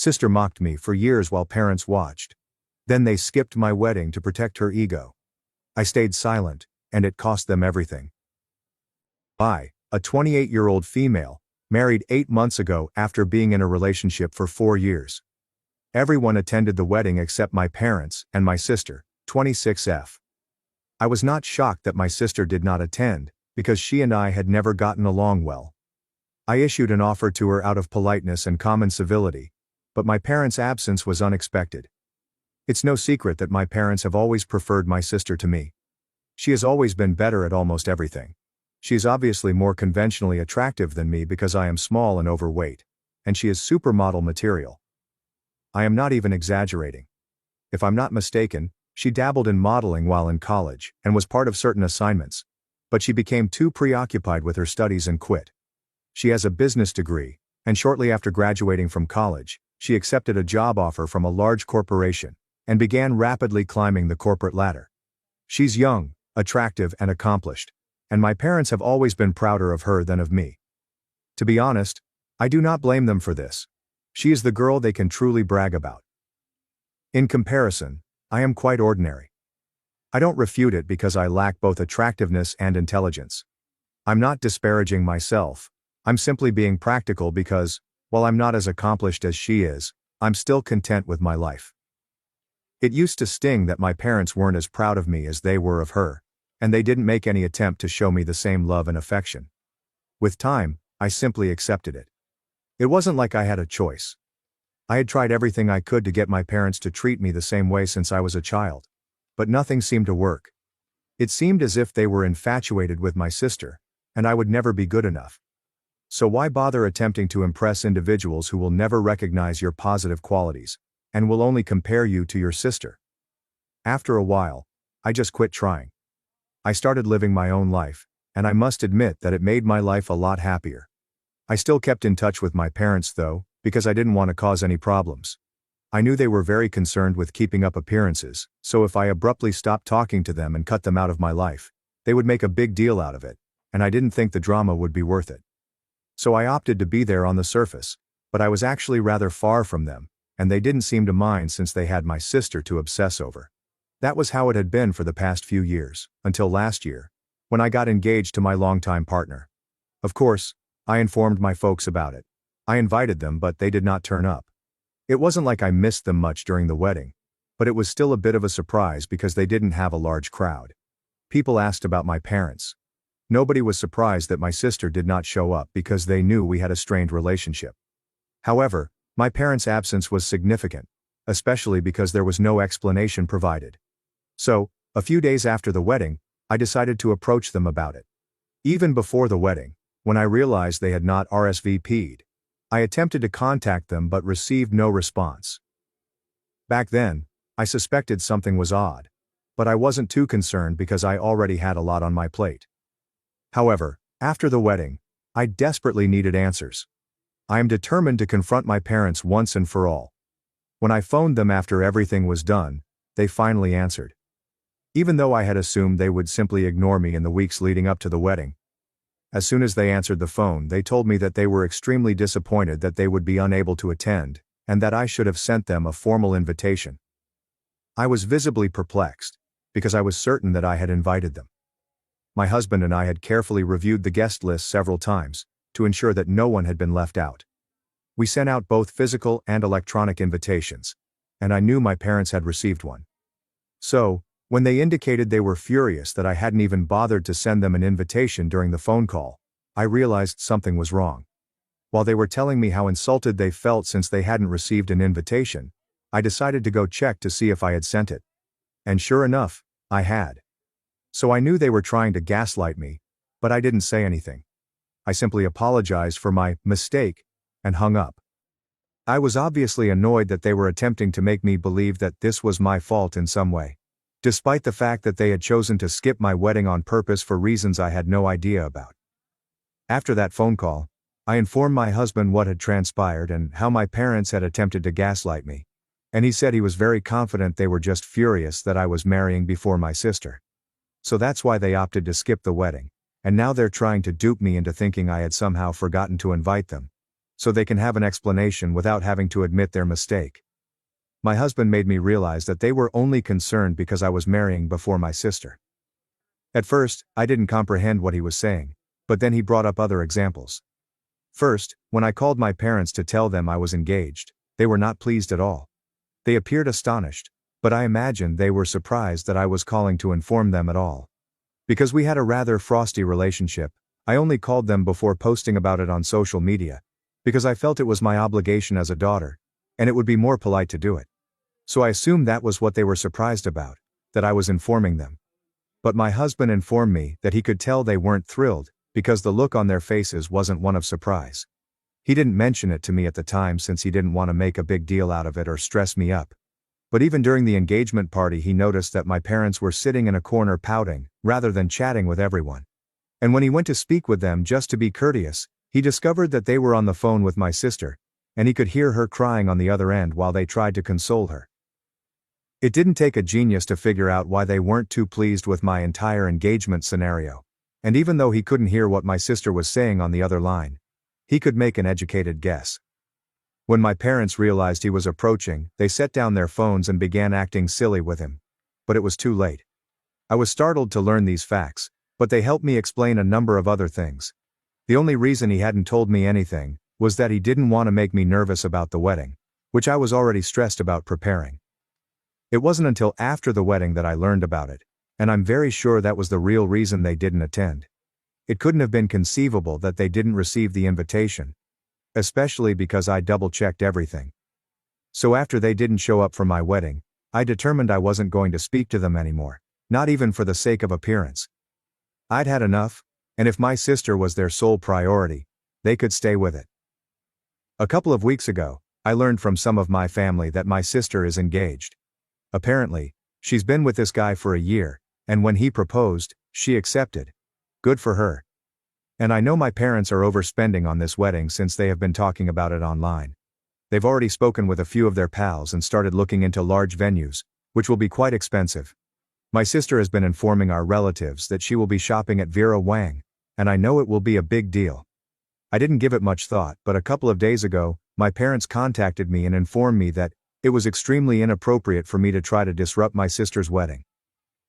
sister mocked me for years while parents watched. Then they skipped my wedding to protect her ego. I stayed silent, and it cost them everything. I, a 28-year-old female, married 8 months ago after being in a relationship for 4 years. Everyone attended the wedding except my parents and my sister, 26F. I was not shocked that my sister did not attend, because she and I had never gotten along well. I issued an offer to her out of politeness and common civility, but my parents' absence was unexpected. It's no secret that my parents have always preferred my sister to me. She has always been better at almost everything. She is obviously more conventionally attractive than me because I am small and overweight, and she is supermodel material. I am not even exaggerating. If I'm not mistaken, she dabbled in modeling while in college and was part of certain assignments, but she became too preoccupied with her studies and quit. She has a business degree, and shortly after graduating from college, she accepted a job offer from a large corporation and began rapidly climbing the corporate ladder. She's young, attractive, and accomplished, and my parents have always been prouder of her than of me. To be honest, I do not blame them for this. She is the girl they can truly brag about. In comparison, I am quite ordinary. I don't refute it because I lack both attractiveness and intelligence. I'm not disparaging myself, I'm simply being practical because, while I'm not as accomplished as she is, I'm still content with my life. It used to sting that my parents weren't as proud of me as they were of her, and they didn't make any attempt to show me the same love and affection. With time, I simply accepted it. It wasn't like I had a choice. I had tried everything I could to get my parents to treat me the same way since I was a child, but nothing seemed to work. It seemed as if they were infatuated with my sister, and I would never be good enough. So why bother attempting to impress individuals who will never recognize your positive qualities, and will only compare you to your sister? After a while, I just quit trying. I started living my own life, and I must admit that it made my life a lot happier. I still kept in touch with my parents though, because I didn't want to cause any problems. I knew they were very concerned with keeping up appearances, so if I abruptly stopped talking to them and cut them out of my life, they would make a big deal out of it, and I didn't think the drama would be worth it. So I opted to be there on the surface, but I was actually rather far from them, and they didn't seem to mind since they had my sister to obsess over. That was how it had been for the past few years, until last year, when I got engaged to my longtime partner. Of course, I informed my folks about it. I invited them, but they did not turn up. It wasn't like I missed them much during the wedding, but it was still a bit of a surprise because they didn't have a large crowd. People asked about my parents. Nobody was surprised that my sister did not show up because they knew we had a strained relationship. However, my parents' absence was significant, especially because there was no explanation provided. So, a few days after the wedding, I decided to approach them about it. Even before the wedding, when I realized they had not RSVP'd, I attempted to contact them but received no response. Back then, I suspected something was odd, but I wasn't too concerned because I already had a lot on my plate. However, after the wedding, I desperately needed answers. I am determined to confront my parents once and for all. When I phoned them after everything was done, they finally answered. Even though I had assumed they would simply ignore me in the weeks leading up to the wedding. As soon as they answered the phone, they told me that they were extremely disappointed that they would be unable to attend, and that I should have sent them a formal invitation. I was visibly perplexed, because I was certain that I had invited them. My husband and I had carefully reviewed the guest list several times, to ensure that no one had been left out. We sent out both physical and electronic invitations, and I knew my parents had received one. So, when they indicated they were furious that I hadn't even bothered to send them an invitation during the phone call, I realized something was wrong. While they were telling me how insulted they felt since they hadn't received an invitation, I decided to go check to see if I had sent it. And sure enough, I had. So I knew they were trying to gaslight me, but I didn't say anything. I simply apologized for my mistake and hung up. I was obviously annoyed that they were attempting to make me believe that this was my fault in some way, despite the fact that they had chosen to skip my wedding on purpose for reasons I had no idea about. After that phone call, I informed my husband what had transpired and how my parents had attempted to gaslight me, and he said he was very confident they were just furious that I was marrying before my sister. So that's why they opted to skip the wedding, and now they're trying to dupe me into thinking I had somehow forgotten to invite them. so they can have an explanation without having to admit their mistake. My husband made me realize that they were only concerned because I was marrying before my sister. At first, I didn't comprehend what he was saying, but then he brought up other examples. First, when I called my parents to tell them I was engaged, they were not pleased at all. They appeared astonished, but I imagined they were surprised that I was calling to inform them at all. Because we had a rather frosty relationship, I only called them before posting about it on social media, because I felt it was my obligation as a daughter, and it would be more polite to do it. So I assumed that was what they were surprised about, that I was informing them. But my husband informed me that he could tell they weren't thrilled, because the look on their faces wasn't one of surprise. He didn't mention it to me at the time since he didn't want to make a big deal out of it or stress me up. But even during the engagement party he noticed that my parents were sitting in a corner pouting, rather than chatting with everyone. And when he went to speak with them just to be courteous, he discovered that they were on the phone with my sister, and he could hear her crying on the other end while they tried to console her. It didn't take a genius to figure out why they weren't too pleased with my entire engagement scenario, and even though he couldn't hear what my sister was saying on the other line, he could make an educated guess. When my parents realized he was approaching, they set down their phones and began acting silly with him. But it was too late. I was startled to learn these facts, but they helped me explain a number of other things. The only reason he hadn't told me anything was that he didn't want to make me nervous about the wedding, which I was already stressed about preparing. It wasn't until after the wedding that I learned about it, and I'm very sure that was the real reason they didn't attend. It couldn't have been conceivable that they didn't receive the invitation, especially because I double-checked everything. So after they didn't show up for my wedding, I determined I wasn't going to speak to them anymore, not even for the sake of appearance. I'd had enough, and if my sister was their sole priority, they could stay with it. A couple of weeks ago, I learned from some of my family that my sister is engaged. Apparently, she's been with this guy for a year, and when he proposed, she accepted. Good for her. And I know my parents are overspending on this wedding since they have been talking about it online. They've already spoken with a few of their pals and started looking into large venues, which will be quite expensive. My sister has been informing our relatives that she will be shopping at Vera Wang, and I know it will be a big deal. I didn't give it much thought, but a couple of days ago, my parents contacted me and informed me that it was extremely inappropriate for me to try to disrupt my sister's wedding.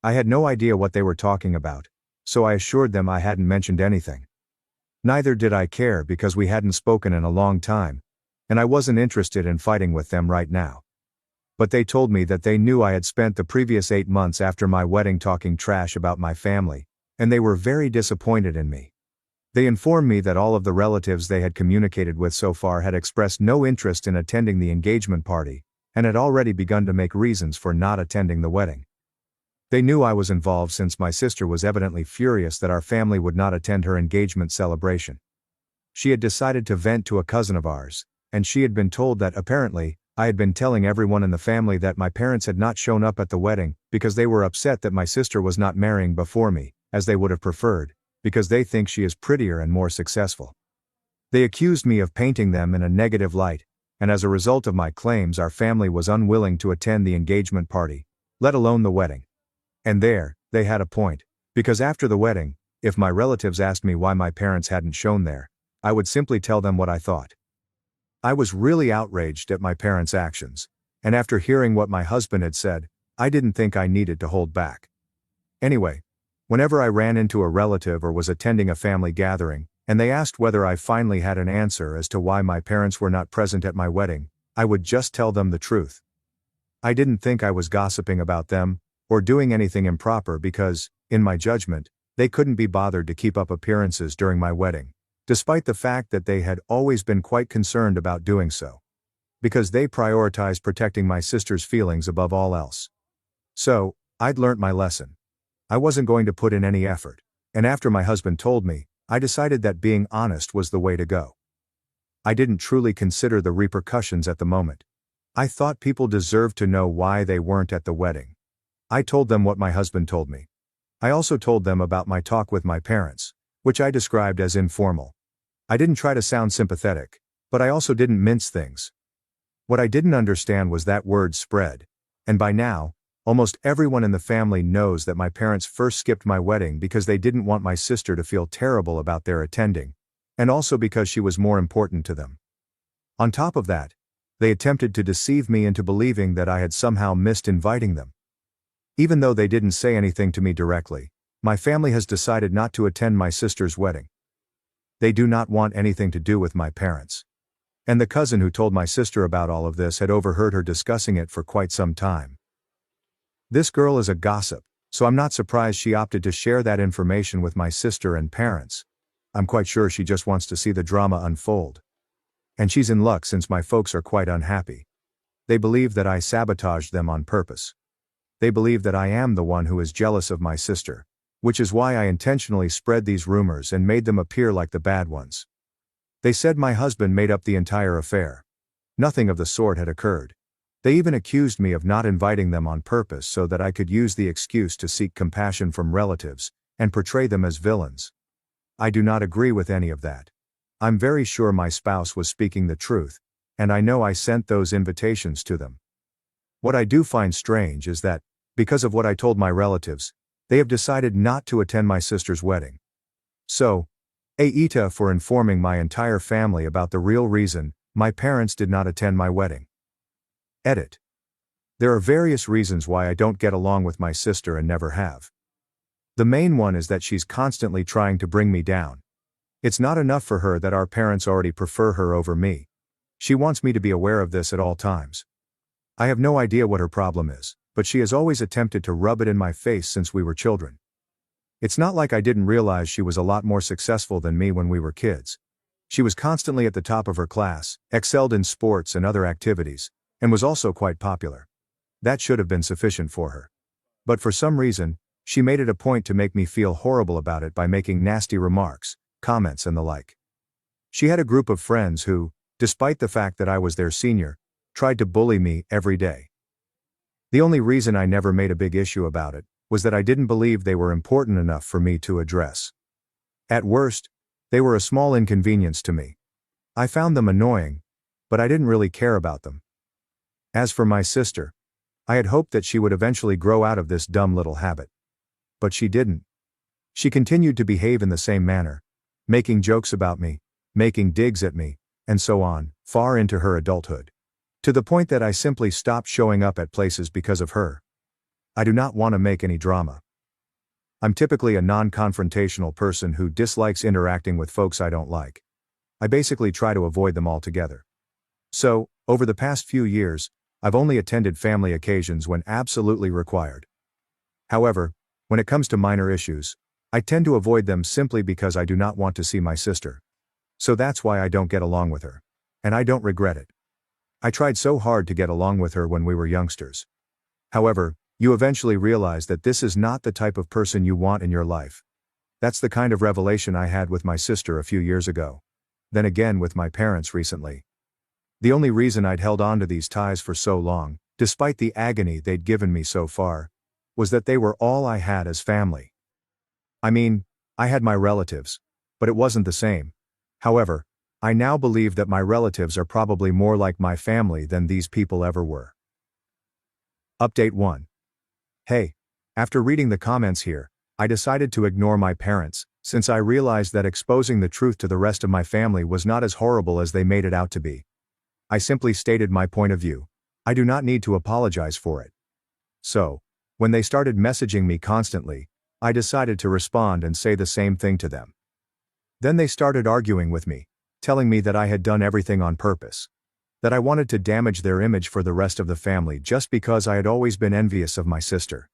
I had no idea what they were talking about, so I assured them I hadn't mentioned anything. Neither did I care because we hadn't spoken in a long time, and I wasn't interested in fighting with them right now. But they told me that they knew I had spent the previous 8 months after my wedding talking trash about my family, and they were very disappointed in me. They informed me that all of the relatives they had communicated with so far had expressed no interest in attending the engagement party, and had already begun to make reasons for not attending the wedding. They knew I was involved since my sister was evidently furious that our family would not attend her engagement celebration. She had decided to vent to a cousin of ours, and she had been told that apparently, I had been telling everyone in the family that my parents had not shown up at the wedding because they were upset that my sister was not marrying before me, as they would have preferred, because they think she is prettier and more successful. They accused me of painting them in a negative light, and as a result of my claims our family was unwilling to attend the engagement party, let alone the wedding. And there, they had a point, because after the wedding, if my relatives asked me why my parents hadn't shown there, I would simply tell them what I thought. I was really outraged at my parents' actions, and after hearing what my husband had said, I didn't think I needed to hold back. Anyway, whenever I ran into a relative or was attending a family gathering, and they asked whether I finally had an answer as to why my parents were not present at my wedding, I would just tell them the truth. I didn't think I was gossiping about them, or doing anything improper because, in my judgment, they couldn't be bothered to keep up appearances during my wedding, despite the fact that they had always been quite concerned about doing so. Because they prioritized protecting my sister's feelings above all else. So, I'd learnt my lesson. I wasn't going to put in any effort, and after my husband told me, I decided that being honest was the way to go. I didn't truly consider the repercussions at the moment. I thought people deserved to know why they weren't at the wedding. I told them what my husband told me. I also told them about my talk with my parents, which I described as informal. I didn't try to sound sympathetic, but I also didn't mince things. What I didn't understand was that word spread, and by now, almost everyone in the family knows that my parents first skipped my wedding because they didn't want my sister to feel terrible about their attending, and also because she was more important to them. On top of that, they attempted to deceive me into believing that I had somehow missed inviting them. Even though they didn't say anything to me directly, my family has decided not to attend my sister's wedding. They do not want anything to do with my parents. And the cousin who told my sister about all of this had overheard her discussing it for quite some time. This girl is a gossip, so I'm not surprised she opted to share that information with my sister and parents. I'm quite sure she just wants to see the drama unfold. And she's in luck since my folks are quite unhappy. They believe that I sabotaged them on purpose. They believe that I am the one who is jealous of my sister, which is why I intentionally spread these rumors and made them appear like the bad ones. They said my husband made up the entire affair. Nothing of the sort had occurred. They even accused me of not inviting them on purpose so that I could use the excuse to seek compassion from relatives and portray them as villains. I do not agree with any of that. I'm very sure my spouse was speaking the truth, and I know I sent those invitations to them. What I do find strange is that, because of what I told my relatives, they have decided not to attend my sister's wedding. So, Aita for informing my entire family about the real reason my parents did not attend my wedding. Edit. There are various reasons why I don't get along with my sister and never have. The main one is that she's constantly trying to bring me down. It's not enough for her that our parents already prefer her over me. She wants me to be aware of this at all times. I have no idea what her problem is, but she has always attempted to rub it in my face since we were children. It's not like I didn't realize she was a lot more successful than me when we were kids. She was constantly at the top of her class, excelled in sports and other activities, and was also quite popular. That should have been sufficient for her. But for some reason, she made it a point to make me feel horrible about it by making nasty remarks, comments and the like. She had a group of friends who, despite the fact that I was their senior, tried to bully me every day. The only reason I never made a big issue about it was that I didn't believe they were important enough for me to address. At worst, they were a small inconvenience to me. I found them annoying, but I didn't really care about them. As for my sister, I had hoped that she would eventually grow out of this dumb little habit. But she didn't. She continued to behave in the same manner, making jokes about me, making digs at me, and so on, far into her adulthood. To the point that I simply stopped showing up at places because of her. I do not want to make any drama. I'm typically a non-confrontational person who dislikes interacting with folks I don't like. I basically try to avoid them altogether. So, over the past few years, I've only attended family occasions when absolutely required. However, when it comes to minor issues, I tend to avoid them simply because I do not want to see my sister. So that's why I don't get along with her. And I don't regret it. I tried so hard to get along with her when we were youngsters. However, you eventually realize that this is not the type of person you want in your life. That's the kind of revelation I had with my sister a few years ago. Then again with my parents recently. The only reason I'd held on to these ties for so long, despite the agony they'd given me so far, was that they were all I had as family. I mean, I had my relatives, but it wasn't the same. However, I now believe that my relatives are probably more like my family than these people ever were. Update 1. Hey, after reading the comments here, I decided to ignore my parents, since I realized that exposing the truth to the rest of my family was not as horrible as they made it out to be. I simply stated my point of view. I do not need to apologize for it. So, when they started messaging me constantly, I decided to respond and say the same thing to them. Then they started arguing with me, telling me that I had done everything on purpose. That I wanted to damage their image for the rest of the family just because I had always been envious of my sister.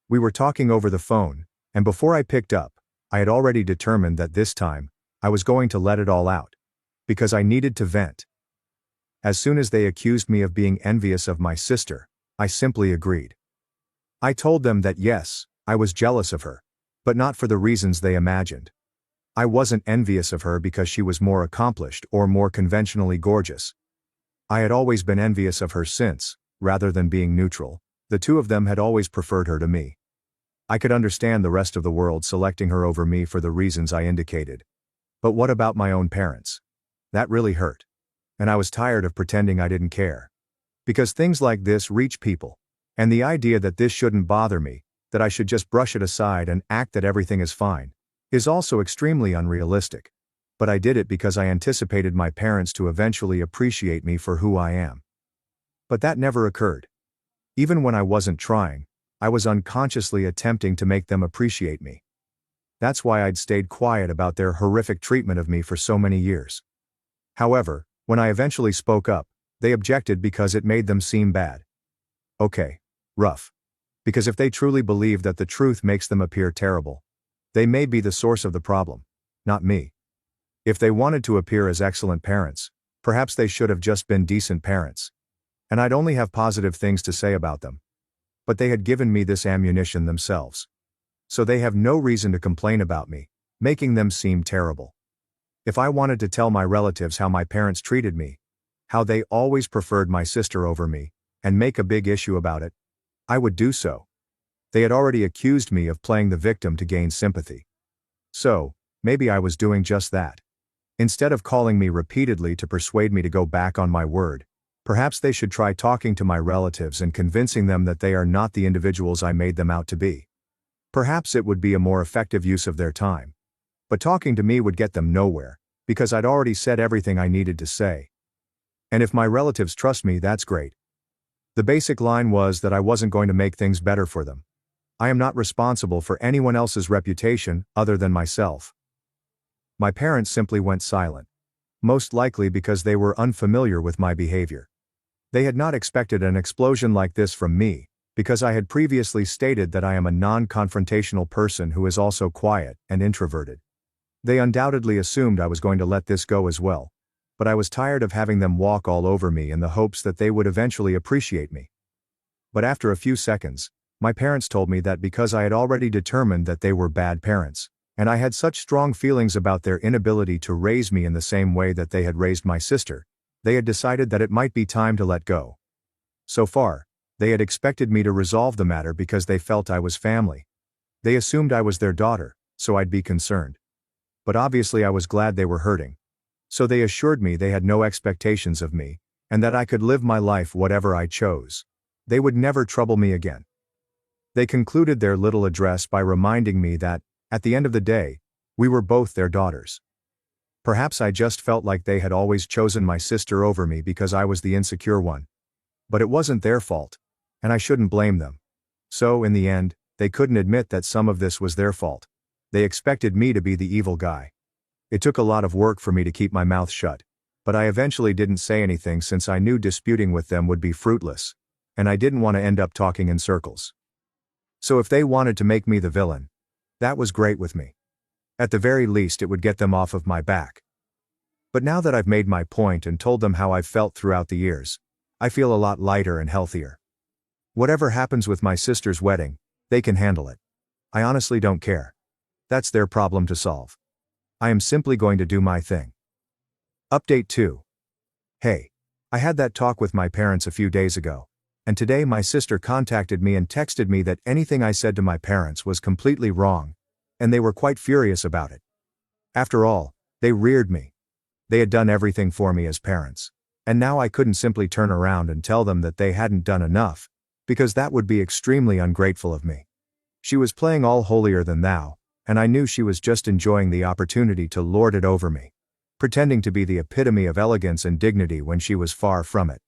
We were talking over the phone, and before I picked up, I had already determined that this time, I was going to let it all out. Because I needed to vent. As soon as they accused me of being envious of my sister, I simply agreed. I told them that yes, I was jealous of her, but not for the reasons they imagined. I wasn't envious of her because she was more accomplished or more conventionally gorgeous. I had always been envious of her since, rather than being neutral, the two of them had always preferred her to me. I could understand the rest of the world selecting her over me for the reasons I indicated. But what about my own parents? That really hurt. And I was tired of pretending I didn't care. Because things like this reach people, and the idea that this shouldn't bother me, that I should just brush it aside and act that everything is fine, is also extremely unrealistic. but I did it because I anticipated my parents to eventually appreciate me for who I am. But that never occurred. Even when I wasn't trying, I was unconsciously attempting to make them appreciate me. That's why I'd stayed quiet about their horrific treatment of me for so many years. However, when I eventually spoke up, they objected because it made them seem bad. Okay, rough. Because if they truly believe that the truth makes them appear terrible, they may be the source of the problem, not me. If they wanted to appear as excellent parents, perhaps they should have just been decent parents. And I'd only have positive things to say about them. But they had given me this ammunition themselves. So they have no reason to complain about me, making them seem terrible. If I wanted to tell my relatives how my parents treated me, how they always preferred my sister over me, and make a big issue about it, I would do so. They had already accused me of playing the victim to gain sympathy. So, maybe I was doing just that. Instead of calling me repeatedly to persuade me to go back on my word, perhaps they should try talking to my relatives and convincing them that they are not the individuals I made them out to be. Perhaps it would be a more effective use of their time. But talking to me would get them nowhere, because I'd already said everything I needed to say. And if my relatives trust me, that's great. The basic line was that I wasn't going to make things better for them. I am not responsible for anyone else's reputation other than myself. My parents simply went silent, most likely because they were unfamiliar with my behavior. They had not expected an explosion like this from me, because I had previously stated that I am a non-confrontational person who is also quiet and introverted. They undoubtedly assumed I was going to let this go as well, but I was tired of having them walk all over me in the hopes that they would eventually appreciate me. But after a few seconds, my parents told me that because I had already determined that they were bad parents, and I had such strong feelings about their inability to raise me in the same way that they had raised my sister, they had decided that it might be time to let go. So far, they had expected me to resolve the matter because they felt I was family. They assumed I was their daughter, so I'd be concerned. But obviously I was glad they were hurting. So they assured me they had no expectations of me, and that I could live my life whatever I chose. They would never trouble me again. They concluded their little address by reminding me that, at the end of the day, we were both their daughters. Perhaps I just felt like they had always chosen my sister over me because I was the insecure one. But it wasn't their fault, and I shouldn't blame them. So, in the end, they couldn't admit that some of this was their fault. They expected me to be the evil guy. It took a lot of work for me to keep my mouth shut, but I eventually didn't say anything since I knew disputing with them would be fruitless, and I didn't want to end up talking in circles. So if they wanted to make me the villain, that was great with me. At the very least, it would get them off of my back. But now that I've made my point and told them how I've felt throughout the years, I feel a lot lighter and healthier. Whatever happens with my sister's wedding, they can handle it. I honestly don't care. That's their problem to solve. I am simply going to do my thing. Update 2. Hey, I had that talk with my parents a few days ago, and today my sister contacted me and texted me that anything I said to my parents was completely wrong, and they were quite furious about it. After all, they reared me. They had done everything for me as parents, and now I couldn't simply turn around and tell them that they hadn't done enough, because that would be extremely ungrateful of me. She was playing all holier than thou, and I knew she was just enjoying the opportunity to lord it over me, pretending to be the epitome of elegance and dignity when she was far from it.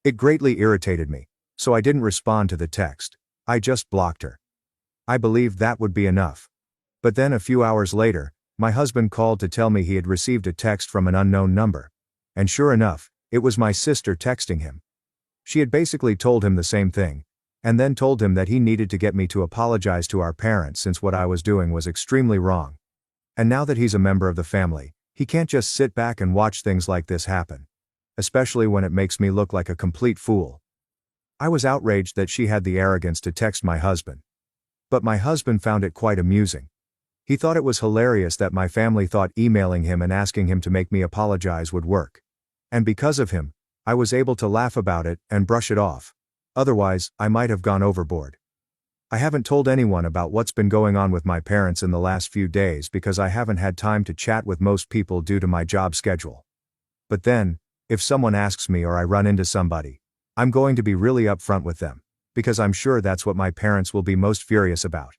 It greatly irritated me, so I didn't respond to the text. I just blocked her. I believed that would be enough. But then a few hours later, my husband called to tell me he had received a text from an unknown number. And sure enough, it was my sister texting him. She had basically told him the same thing, and then told him that he needed to get me to apologize to our parents since what I was doing was extremely wrong. And now that he's a member of the family, he can't just sit back and watch things like this happen. Especially when it makes me look like a complete fool. I was outraged that she had the arrogance to text my husband. But my husband found it quite amusing. He thought it was hilarious that my family thought emailing him and asking him to make me apologize would work. And because of him, I was able to laugh about it and brush it off. Otherwise, I might have gone overboard. I haven't told anyone about what's been going on with my parents in the last few days because I haven't had time to chat with most people due to my job schedule. But then, if someone asks me or I run into somebody, I'm going to be really upfront with them, because I'm sure that's what my parents will be most furious about.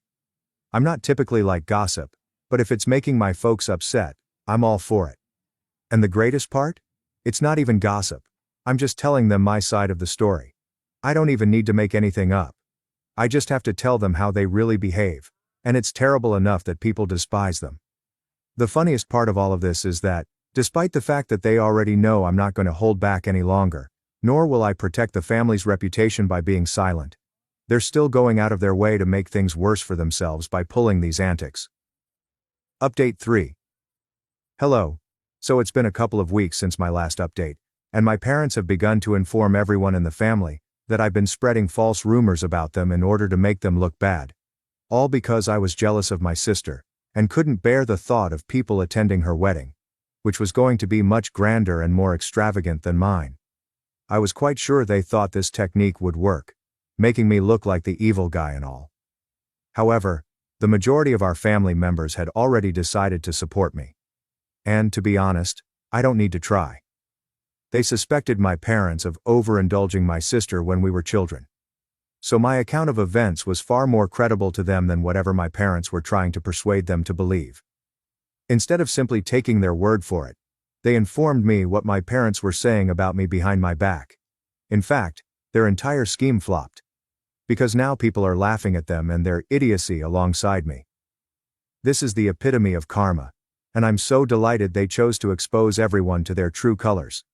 I'm not typically like gossip, but if it's making my folks upset, I'm all for it. And the greatest part? It's not even gossip. I'm just telling them my side of the story. I don't even need to make anything up. I just have to tell them how they really behave. And it's terrible enough that people despise them. The funniest part of all of this is that, despite the fact that they already know I'm not going to hold back any longer, nor will I protect the family's reputation by being silent, they're still going out of their way to make things worse for themselves by pulling these antics. Update 3. Hello. So it's been a couple of weeks since my last update, and my parents have begun to inform everyone in the family that I've been spreading false rumors about them in order to make them look bad. All because I was jealous of my sister, and couldn't bear the thought of people attending her wedding, which was going to be much grander and more extravagant than mine. I was quite sure they thought this technique would work, making me look like the evil guy and all. However, the majority of our family members had already decided to support me. And, to be honest, I don't need to try. They suspected my parents of overindulging my sister when we were children. So my account of events was far more credible to them than whatever my parents were trying to persuade them to believe. Instead of simply taking their word for it, they informed me what my parents were saying about me behind my back. In fact, their entire scheme flopped. Because now people are laughing at them and their idiocy alongside me. This is the epitome of karma, and I'm so delighted they chose to expose everyone to their true colors.